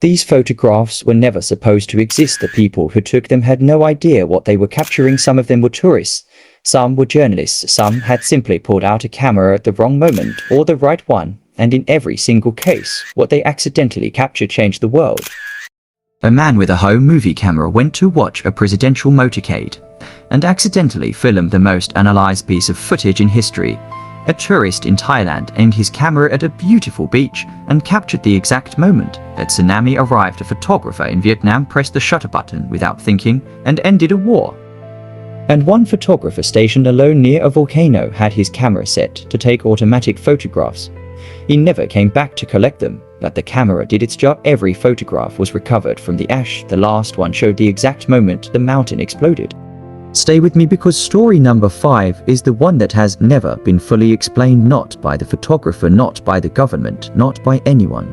These photographs were never supposed to exist. The people who took them had no idea what they were capturing. Some of them were tourists, some were journalists, some had simply pulled out a camera at the wrong moment or the right one, and in every single case, what they accidentally captured changed the world. A man with a home movie camera went to watch a presidential motorcade and accidentally filmed the most analyzed piece of footage in history. A tourist in Thailand aimed his camera at a beautiful beach and captured the exact moment that tsunami arrived. A photographer in Vietnam pressed the shutter button without thinking and ended a war. And one photographer stationed alone near a volcano had his camera set to take automatic photographs. He never came back to collect them, but the camera did its job. Every photograph was recovered from the ash. The last one showed the exact moment the mountain exploded. Stay with me because story number 5 is the one that has never been fully explained, not by the photographer, not by the government, not by anyone.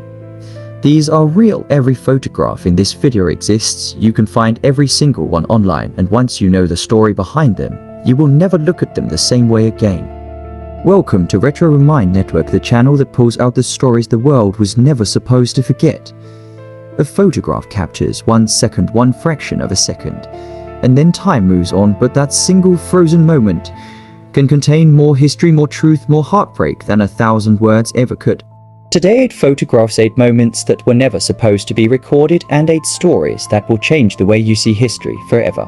These are real. Every photograph in this video exists. You can find every single one online, and once you know the story behind them, you will never look at them the same way again. Welcome to Retro Remind Network, the channel that pulls out the stories the world was never supposed to forget. A photograph captures 1 second, one fraction of a second, and then time moves on, but that single frozen moment can contain more history, more truth, more heartbreak than 1,000 words ever could. Today 8 photographs, 8 moments that were never supposed to be recorded, and 8 stories that will change the way you see history forever.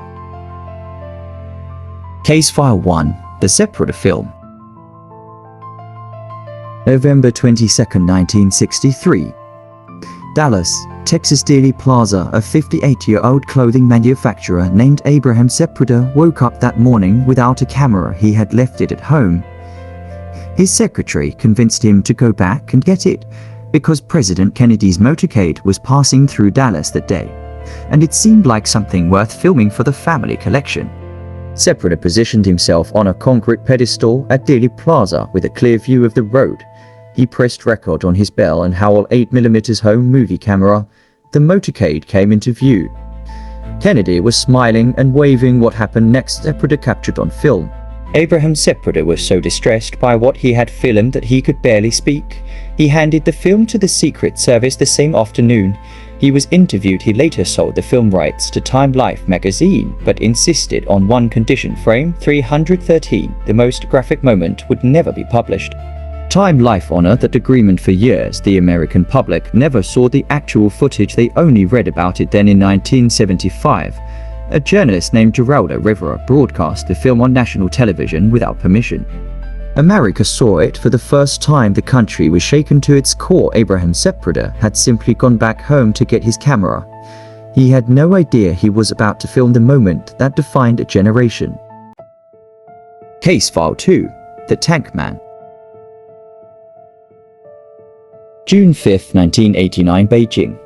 Case File 1. The Separator Film. November 22, 1963. Dallas, Texas. Dealey Plaza, a 58-year-old clothing manufacturer named Abraham Sepulveda, woke up that morning without a camera. He had left it at home. His secretary convinced him to go back and get it, because President Kennedy's motorcade was passing through Dallas that day, and it seemed like something worth filming for the family collection. Sepulveda positioned himself on a concrete pedestal at Dealey Plaza with a clear view of the road. He pressed record on his Bell and Howell 8mm home movie camera. The motorcade came into view. Kennedy was smiling and waving. What happened next, Sepulveda captured on film. Abraham Sepulveda was so distressed by what he had filmed that he could barely speak. He handed the film to the Secret Service the same afternoon. He was interviewed. He later sold the film rights to Time Life magazine, but insisted on one condition: frame 313, the most graphic moment, would never be published. Time Life honored that agreement for years. The American public never saw the actual footage, they only read about it. Then in 1975, a journalist named Geraldo Rivera broadcast the film on national television without permission. America saw it for the first time. The country was shaken to its core. Abraham Sepulveda had simply gone back home to get his camera. He had no idea he was about to film the moment that defined a generation. Case File 2. The Tank Man. June 5, 1989, Beijing,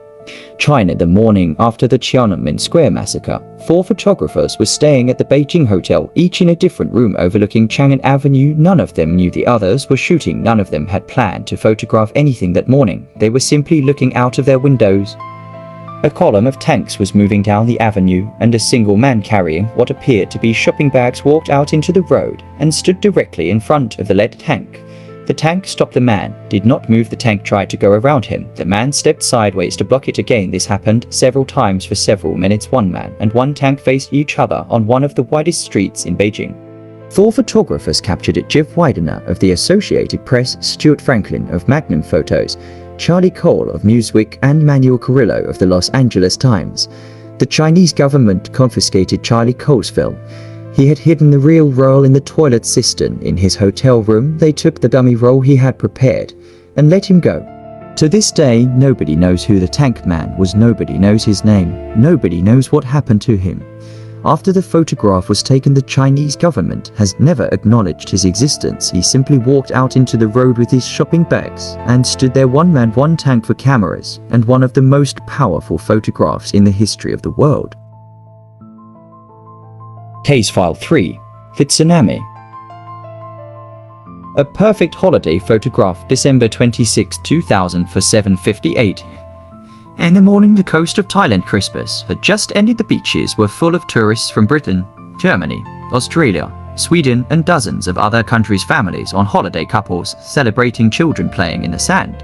China. The morning after the Tiananmen Square massacre, 4 photographers were staying at the Beijing hotel, each in a different room overlooking Chang'an Avenue. None of them knew the others were shooting. None of them had planned to photograph anything that morning. They were simply looking out of their windows. A column of tanks was moving down the avenue, and a single man carrying what appeared to be shopping bags walked out into the road and stood directly in front of the lead tank. The tank stopped. The man did not move. The tank tried to go around him. The man stepped sideways to block it again. This happened several times for several minutes. One man and one tank faced each other on one of the widest streets in Beijing. 4 photographers captured it: Jeff Widener of the Associated Press, Stuart Franklin of Magnum Photos, Charlie Cole of Newsweek, and Manuel Carrillo of the Los Angeles Times. The Chinese government confiscated Charlie Cole's film. He had hidden the real roll in the toilet cistern in his hotel room. They took the dummy roll he had prepared and let him go. To this day, nobody knows who the tank man was. Nobody knows his name. Nobody knows what happened to him. After the photograph was taken, the Chinese government has never acknowledged his existence. He simply walked out into the road with his shopping bags and stood there. One man, one tank for cameras, and one of the most powerful photographs in the history of the world. Case File 3. The Tsunami. A perfect holiday photograph. December 26, 2000 for 7:58. In the morning, the coast of Thailand. Christmas had just ended. The beaches were full of tourists from Britain, Germany, Australia, Sweden, and dozens of other countries. Families on holiday, couples celebrating, children playing in the sand.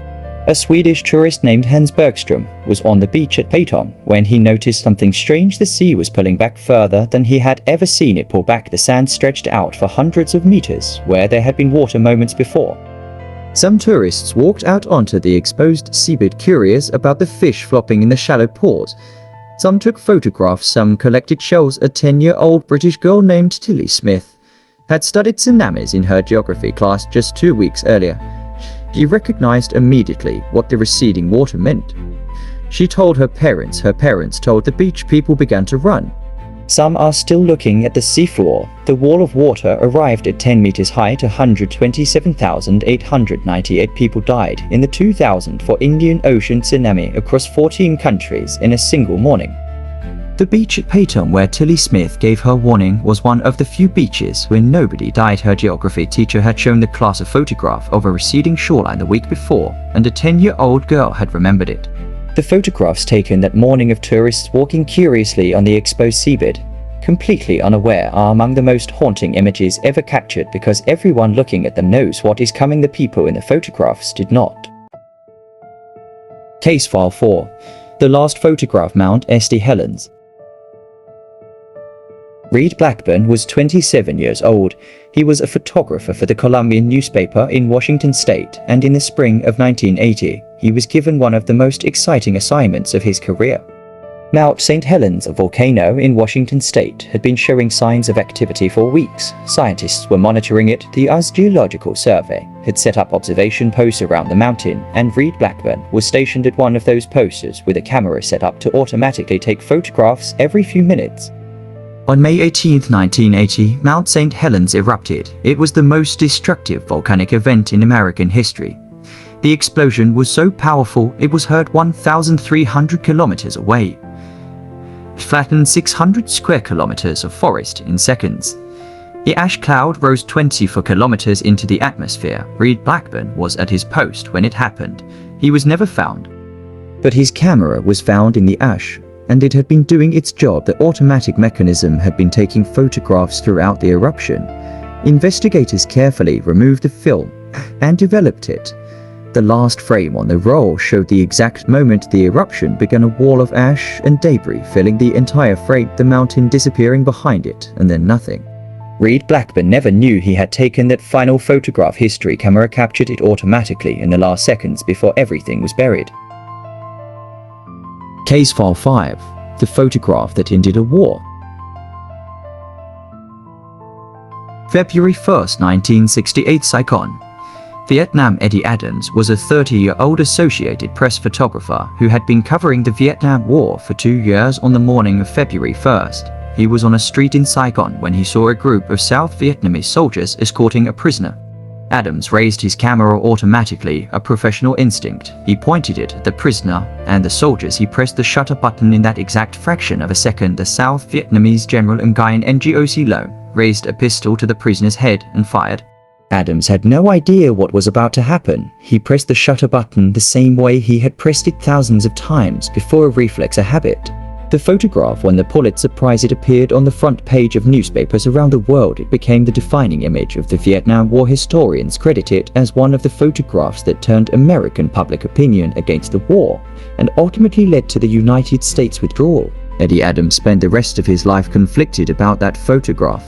A Swedish tourist named Hans Bergström was on the beach at Peyton when he noticed something strange. The sea was pulling back further than he had ever seen it pull back. The sand stretched out for hundreds of meters where there had been water moments before. Some tourists walked out onto the exposed seabed curious about the fish flopping in the shallow pools. Some took photographs, some collected shells. A 10-year-old British girl named Tilly Smith had studied tsunamis in her geography class just 2 weeks earlier. She recognized immediately what the receding water meant. She told her parents told the beach people began to run. Some are still looking at the seafloor. The wall of water arrived at 10 meters height. 127,898 people died in the 2004 Indian Ocean tsunami across 14 countries in a single morning. The beach at Peyton where Tilly Smith gave her warning was one of the few beaches where nobody died. Her geography teacher had shown the class a photograph of a receding shoreline the week before, and a 10-year-old girl had remembered it. The photographs taken that morning of tourists walking curiously on the exposed seabed, completely unaware, are among the most haunting images ever captured because everyone looking at them knows what is coming. The people in the photographs did not. Case File 4. The Last Photograph. Mount St. Helens. Reed Blackburn was 27 years old. He was a photographer for the Columbian newspaper in Washington state, and in the spring of 1980, he was given one of the most exciting assignments of his career. Mount St. Helens, a volcano in Washington state, had been showing signs of activity for weeks. Scientists were monitoring it. The US Geological Survey had set up observation posts around the mountain, and Reed Blackburn was stationed at one of those posts with a camera set up to automatically take photographs every few minutes. On May 18, 1980, Mount St. Helens erupted. It was the most destructive volcanic event in American history. The explosion was so powerful it was heard 1,300 kilometers away. It flattened 600 square kilometers of forest in seconds. The ash cloud rose 24 kilometers into the atmosphere. Reed Blackburn was at his post when it happened. He was never found. But his camera was found in the ash, and it had been doing its job. The automatic mechanism had been taking photographs throughout the eruption. Investigators carefully removed the film and developed it. The last frame on the roll showed the exact moment the eruption began. A wall of ash and debris filling the entire frame, the mountain disappearing behind it, and then nothing. Reed Blackburn never knew he had taken that final photograph. History camera captured it automatically in the last seconds before everything was buried. Case File 5. The photograph that ended a war. February 1, 1968, Saigon, Vietnam. Eddie Adams was a 30-year-old Associated Press photographer who had been covering the Vietnam War for 2 years. On the morning of February 1st, he was on a street in Saigon when he saw a group of South Vietnamese soldiers escorting a prisoner. Adams raised his camera automatically, a professional instinct. He pointed it at the prisoner and the soldiers. He pressed the shutter button in that exact fraction of a second. The South Vietnamese General Nguyen Ngoc Loan raised a pistol to the prisoner's head and fired. Adams had no idea what was about to happen. He pressed the shutter button the same way he had pressed it thousands of times before, a reflex, a habit. The photograph won the Pulitzer Prize. It appeared on the front page of newspapers around the world. It became the defining image of the Vietnam War. Historians credit it as one of the photographs that turned American public opinion against the war and ultimately led to the United States withdrawal. Eddie Adams spent the rest of his life conflicted about that photograph.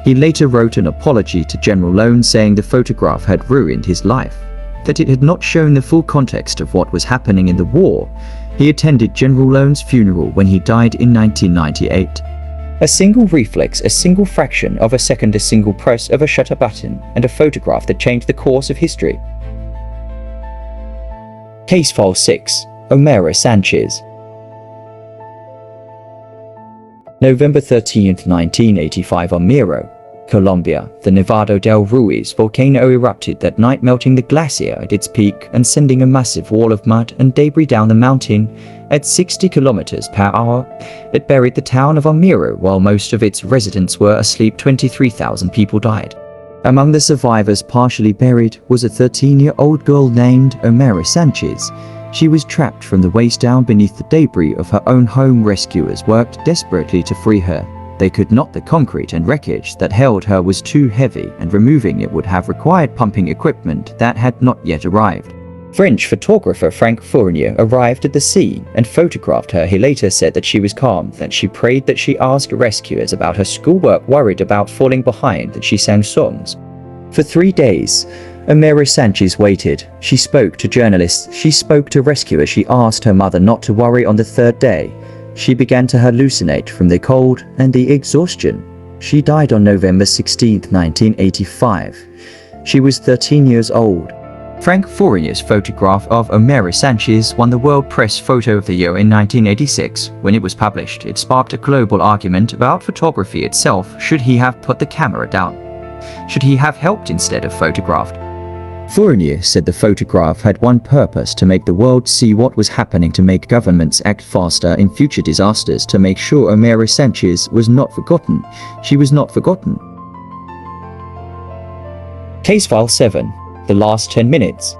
He later wrote an apology to General Loan saying the photograph had ruined his life, that it had not shown the full context of what was happening in the war. He attended General Loan's funeral when he died in 1998. A single reflex, a single fraction of a second, a single press of a shutter button, and a photograph that changed the course of history. Case File 6. Omera Sanchez. November 13, 1985, Omero, Colombia. The Nevado del Ruiz volcano erupted that night, melting the glacier at its peak and sending a massive wall of mud and debris down the mountain at 60 kilometers per hour. It buried the town of Omero while most of its residents were asleep. 23,000 people died. Among the survivors partially buried was a 13-year-old girl named Omera Sanchez. She was trapped from the waist down beneath the debris of her own home. Rescuers worked desperately to free her. They could not. The concrete and wreckage that held her was too heavy, and removing it would have required pumping equipment that had not yet arrived. French photographer Frank Fournier arrived at the scene and photographed her. He later said that she was calm, that she prayed, that she asked rescuers about her schoolwork, worried about falling behind, that she sang songs. For 3 days, Amira Sanchez waited. She spoke to journalists, she spoke to rescuers, she asked her mother not to worry. On the third day, she began to hallucinate from the cold and the exhaustion. She died on November 16, 1985. She was 13 years old. Frank Fournier's photograph of Amira Sanchez won the World Press Photo of the Year in 1986. When it was published, it sparked a global argument about photography itself. Should he have put the camera down? Should he have helped instead of photographed? Fournier said the photograph had one purpose: to make the world see what was happening, to make governments act faster in future disasters, to make sure Amira Sanchez was not forgotten. She was not forgotten. Case File 7. The Last 10 Minutes.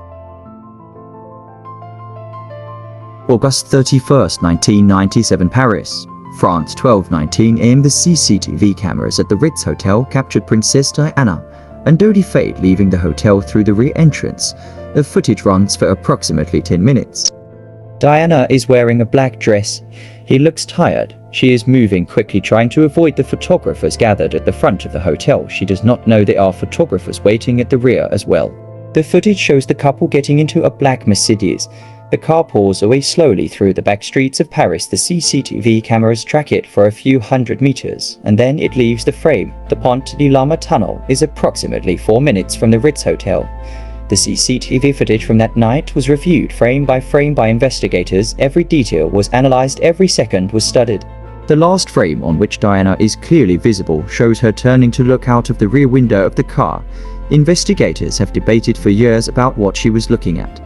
August 31, 1997, Paris, France, 12:19 am. The CCTV cameras at the Ritz Hotel captured Princess Diana and Dodi Fayed leaving the hotel through the rear entrance. The footage runs for approximately 10 minutes. Diana is wearing a black dress. He looks tired. She is moving quickly, trying to avoid the photographers gathered at the front of the hotel. She does not know there are photographers waiting at the rear as well. The footage shows the couple getting into a black Mercedes. The car pulls away slowly through the back streets of Paris. The CCTV cameras track it for a few hundred meters, and then it leaves the frame. The Pont de Lama tunnel is approximately 4 minutes from the Ritz Hotel. The CCTV footage from that night was reviewed frame by investigators. Every detail was analyzed, every second was studied. The last frame, on which Diana is clearly visible, shows her turning to look out of the rear window of the car. Investigators have debated for years about what she was looking at.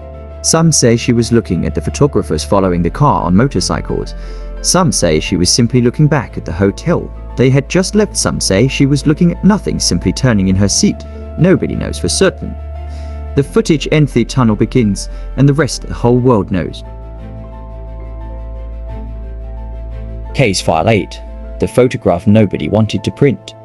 Some say she was looking at the photographers following the car on motorcycles. Some say she was simply looking back at the hotel they had just left. Some say she was looking at nothing, simply turning in her seat. Nobody knows for certain. The footage ends, the tunnel begins, and the rest the whole world knows. Case File 8. The photograph nobody wanted to print.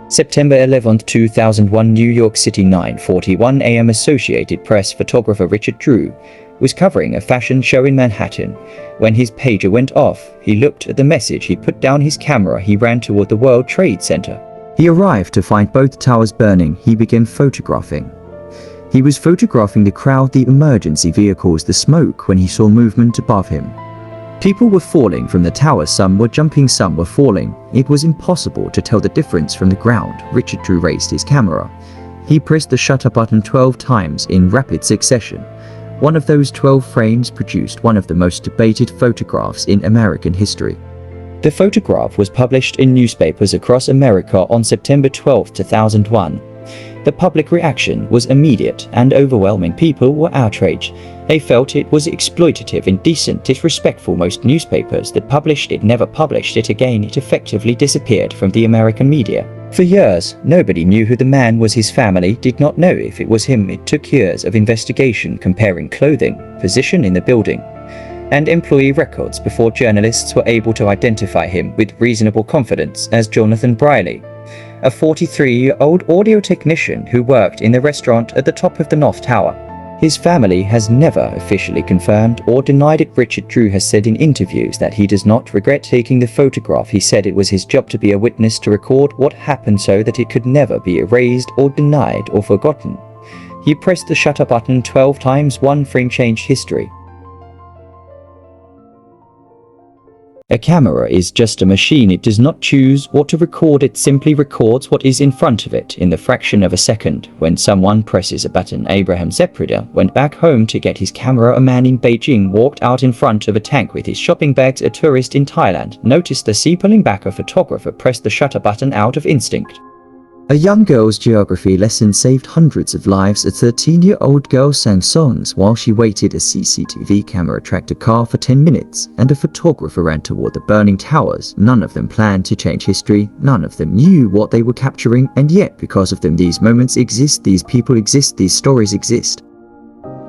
September 11, 2001, New York City, 9:41 am. Associated Press photographer Richard Drew was covering a fashion show in Manhattan. When his pager went off, he looked at the message. He put down his camera. He ran toward the World Trade Center. He arrived to find both towers burning. He began photographing. He was photographing the crowd, the emergency vehicles, the smoke, when he saw movement above him. People were falling from the tower. Some were jumping, some were falling. It was impossible to tell the difference from the ground. Richard Drew raised his camera. He pressed the shutter button 12 times in rapid succession. One of those 12 frames produced one of the most debated photographs in American history. The photograph was published in newspapers across America on September 12, 2001. The public reaction was immediate and overwhelming. People were outraged. They felt it was exploitative, indecent, disrespectful. Most newspapers that published it never published it again. It effectively disappeared from the American media. For years, nobody knew who the man was. His family did not know if it was him. It took years of investigation, comparing clothing, position in the building, and employee records before journalists were able to identify him with reasonable confidence as Jonathan Briley, a 43-year-old audio technician who worked in the restaurant at the top of the North Tower. His family has never officially confirmed or denied it. Richard Drew has said in interviews that he does not regret taking the photograph. He said it was his job to be a witness, to record what happened so that it could never be erased or denied or forgotten. He pressed the shutter button 12 times. One frame changed history. A camera is just a machine. It does not choose what to record. It simply records what is in front of it in the fraction of a second. When someone presses a button, Abraham Zeprida went back home to get his camera. A man in Beijing walked out in front of a tank with his shopping bags. A tourist in Thailand noticed the sea pulling back. A photographer pressed the shutter button out of instinct. A young girl's geography lesson saved hundreds of lives. A 13-year-old girl sang songs while she waited. A CCTV camera tracked a car for 10 minutes, and a photographer ran toward the burning towers. None of them planned to change history. None of them knew what they were capturing, and yet because of them these moments exist, these people exist, these stories exist.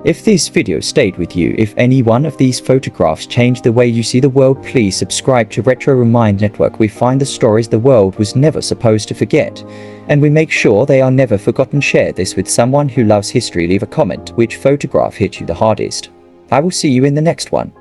If this video stayed with you, if any one of these photographs changed the way you see the world, please subscribe to Retro Remind Network. We find the stories the world was never supposed to forget, and we make sure they are never forgotten. Share this with someone who loves history. Leave a comment which photograph hit you the hardest. I will see you in the next one.